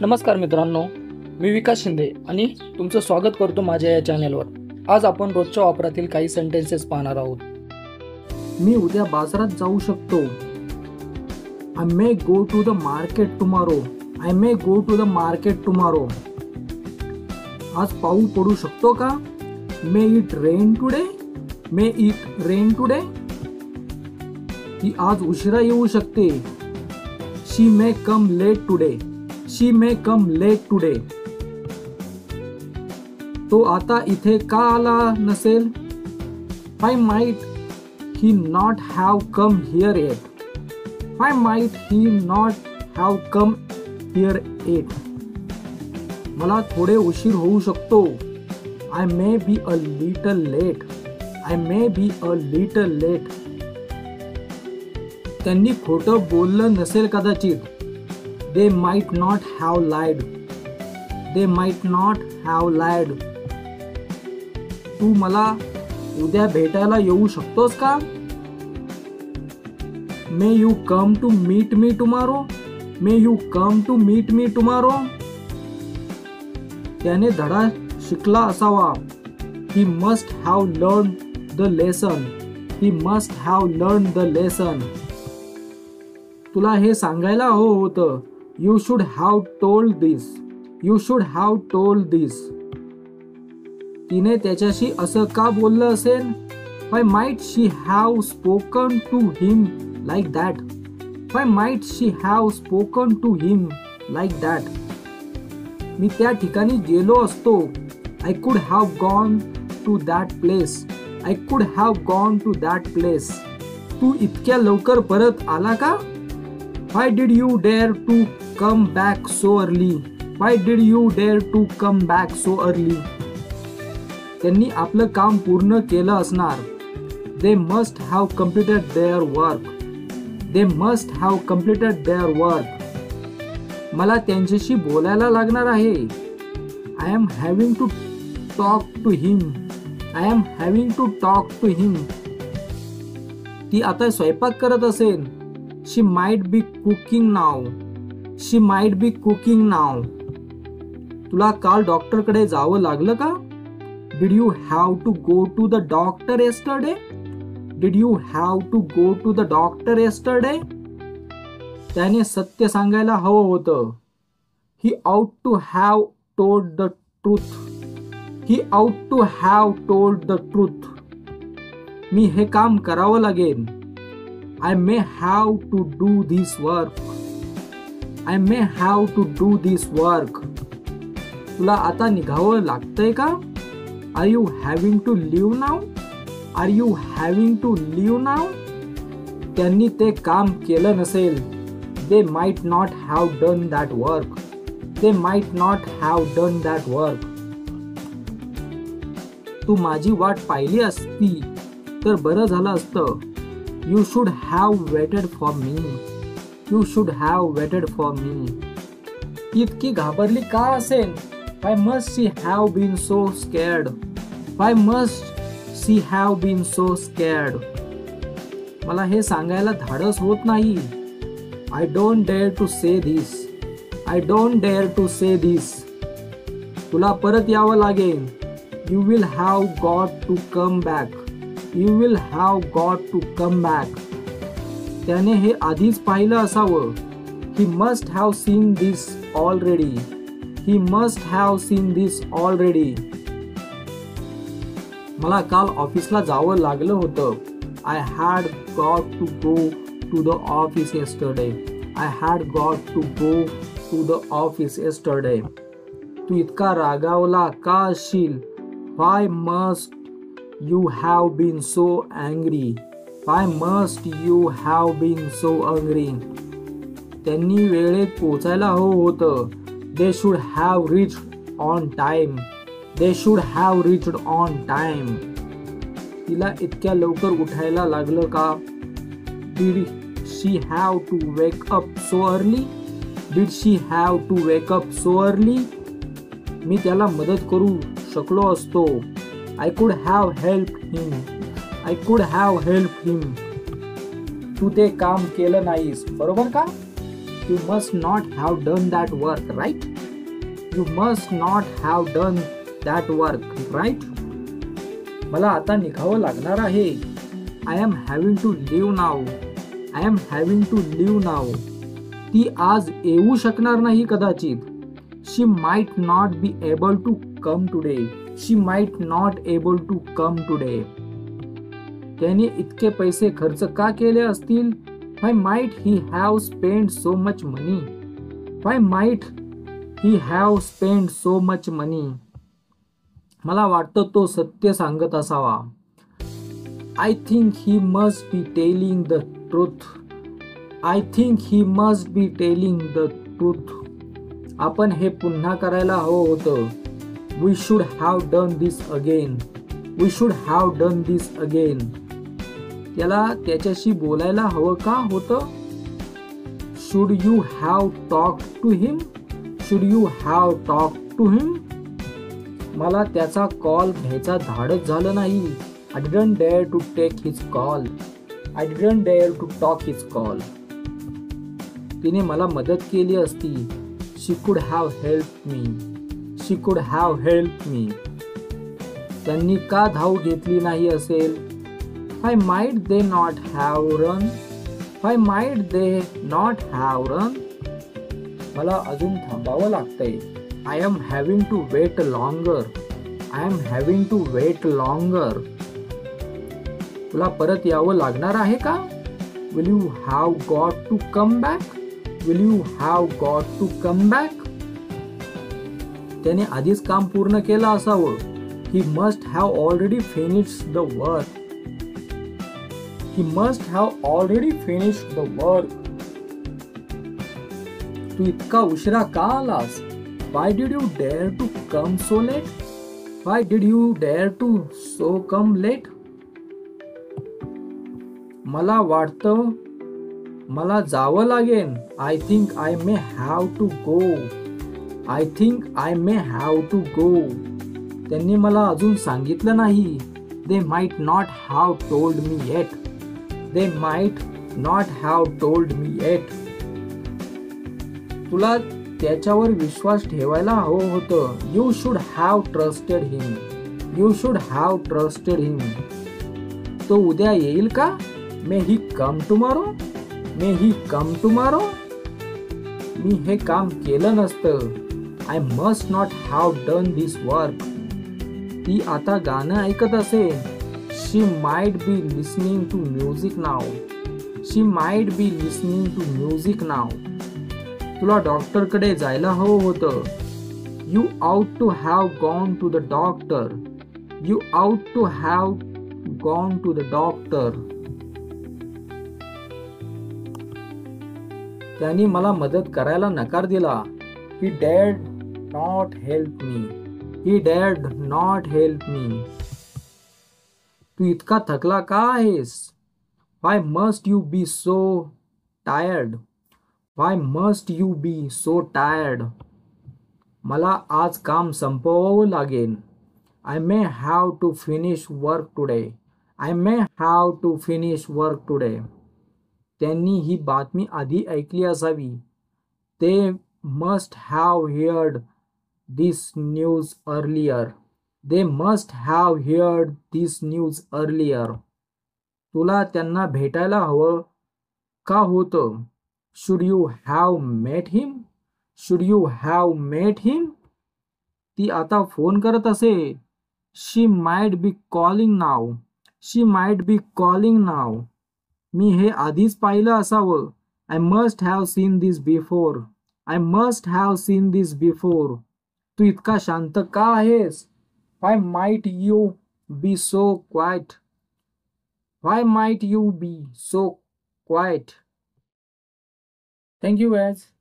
नमस्कार मित्रांनो, मी विकास शिंदे आणि तुमचं स्वागत करतो माझ्या या चॅनेलवर। आज आपण रोजच्या वापरातील काही सेंटेन्सेस पाहणार आहोत। मी उद्या बाजारात जाऊ शकतो। I may go to the market tomorrow. I may go to the market tomorrow. आज पाऊस पडू शकतो का? May it rain today? May it rain today? ती आज उशिरा येऊ शकते। She may come late today. She may come late today. तो आता इथे का आला नसेल? Why might he not have come here yet? Why might he not have come here yet? मला थोडे उशीर होऊ शकतो। I may be a little late. I may be a little late. त्यांनी खोटं बोललं नसेल कदाचित। They might not have lied. They might not have lied. तू मला उद्या भेटायला येऊ शकतोस का? May you come to meet me tomorrow? May you come to meet me tomorrow? त्याने धडा शिकला असावा। He must have learned the lesson. He must have learned the lesson. तुला हे सांगायला हवं होतं। You should have told this. You should have told this. तिने त्याच्याशी असं का बोललं असेल? Why might she have spoken to him like that? Why might she have spoken to him like that? मी त्या ठिकाणी गेलो असतो। I could have gone to that place. I could have gone to that place. तू इतक्या लवकर परत आला का? Why did you dare to come back so early? Why did you dare to come back so early? त्यांनी आपलं काम पूर्ण केलं असणार। They must have completed their work. They must have completed their work. मला त्यांच्याशी बोलायला लागणार आहे। I am having to talk to him. I am having to talk to him. ती आता स्वयंपाक करत असेल। She might be cooking now. She might be cooking now. तुला काल डॉक्टरकडे जावं लागलं का? Did you have to go to the doctor yesterday? Did you have to go to the doctor yesterday? त्याने सत्य सांगायला हवं होतं। He ought to have told the truth. He ought to have told the truth. मी हे काम करावं लागेल। I may have to do this work. I may have to do this work. तुला आता निघावं लागतंय का? Are you having to leave now? Are you having to leave now? त्यांनी ते काम केलं नसेल। They might not have done that work. They might not have done that work. तू माझी वाट पाहिली असती तर बरं झालं असतं। You should have waited for me. You should have waited for me. इतकी घाबरली का असेल? Why must she have been so scared? Why must she have been so scared? मला हे सांगायला धाडस होत नाही। I don't dare to say this. I don't dare to say this. तुला परत यावं लागेल। You will have got to come back. You will have got to come back. त्याने हे आधीच पाहिलं असावं। He must have seen this already. He must have seen this already. मला काल ऑफिसला जावं लागलं होतं। I had got to go to the office yesterday. I had got to go to the office yesterday. तू इतका रागावला का असशील? Why must you have been so angry? Why must you have been so angry? त्यांनी वेळेत पोचायला हवं होतं। They should have reached on time. They should have reached on time. तिला इतक्या लवकर उठायला लागलं का? Did she have to wake up so early? Did she have to wake up so early? मी त्याला मदत करू शकलो असतो। I could have helped him. I could have helped him. तू ते काम केलं नाहीस, बरोबर का? You must not have done that work, right? You must not have done that work, right? मला आता निघावं लागणार आहे. I am having to leave now. I am having to leave now. ती आज येऊ शकणार नाही कदाचित. She might not be able to come today. She might not able to come today. त्याने इतके पैसे खर्च का केले असतील? Why might he have spent so much money? Why might he have spent so much money? मला वाटतं तो सत्य सांगत असावा. I think he must be telling the truth. I think he must be telling the truth. आपण हे पुन्हा करायला हवं होतं. We should have done this again. We should have done this again. त्याला त्याच्याशी बोलायला हवं का होतं? Should you have talked to him? Should you have talked to him? मला त्याचा कॉल घ्यायचा धाडस झालं नाही. I didn't dare to take his call. I didn't dare to talk his call. तिने मला मदत केली असती. She could have helped me. She could have helped me. त्यांनी का धाव घेतली नाही असेल? Why might they not have run? Why might they not have run? मला अजून थांबावं लागतंय. I am having to wait longer. I am having to wait longer. तुला परत यावं लागणार आहे का? Will you have got to come back? Will you have got to come back? त्याने आधीच काम पूर्ण केलं असावं. He must have already finished the work. He must have already finished the work. तू इतका उशिरा का आलास? Why did you dare to come so late? Why did you dare to so come late? मला वाटतं मला जावं लागेल. I think I may have to go. I think I may have to go. त्यांनी मला अजून सांगितलं नाही. They might not have told me yet. They might not have told me yet. तुला त्याच्यावर विश्वास ठेवायला हवं होतं. You should have trusted him. You should have trusted him. तो उद्या येईल का? May he come tomorrow? May he come tomorrow? मी हे काम केलं नसतं. I must not have done this work. ती आता गाणं ऐकत असेल. She might be listening to music now. She might be listening to music now. तुला डॉक्टरकडे जायला हवं होतं. You ought to have gone to the doctor. You ought to have gone to the doctor. त्यांनी मला मदत करायला नकार दिला. He dared not help me. He dared not help me. तू इतका थकला का आहेस? Why must you be so tired? Why must you be so tired? मला आज काम संपवावं लागेल. I may have to finish work today. I may have to finish work today. त्यांनी ही बातमी आधी ऐकली असावी. They must have heard this news earlier. They must have heard this news earlier. तुला त्यांना भेटायला हवं का होतं? Should you have met him? Should you have met him? ती आता फोन करत असेल. She might be calling now. She might be calling now. मी हे आधीच पाहिलं असावं. I must have seen this before. I must have seen this before. तू इतका शांत का आहेस? Why might you be so quiet? Why might you be so quiet? Thank you guys.